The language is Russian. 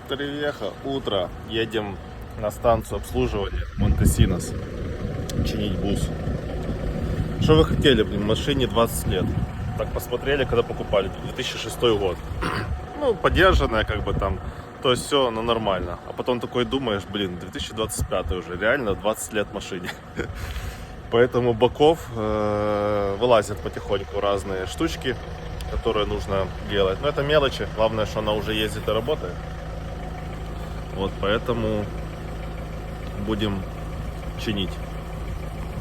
Привеха, утро. Едем на станцию обслуживания Монтесинос чинить бус. Что вы хотели, блин, машине 20 лет. Так посмотрели, когда покупали, 2006 год. Ну, подержанная, как бы там, то есть все, ну, нормально. А потом такой думаешь, блин, 2025 уже, реально 20 лет машине. Поэтому боков вылазят потихоньку разные штучки, которые нужно делать. Но это мелочи, главное, что она уже ездит и работает. Вот поэтому будем чинить.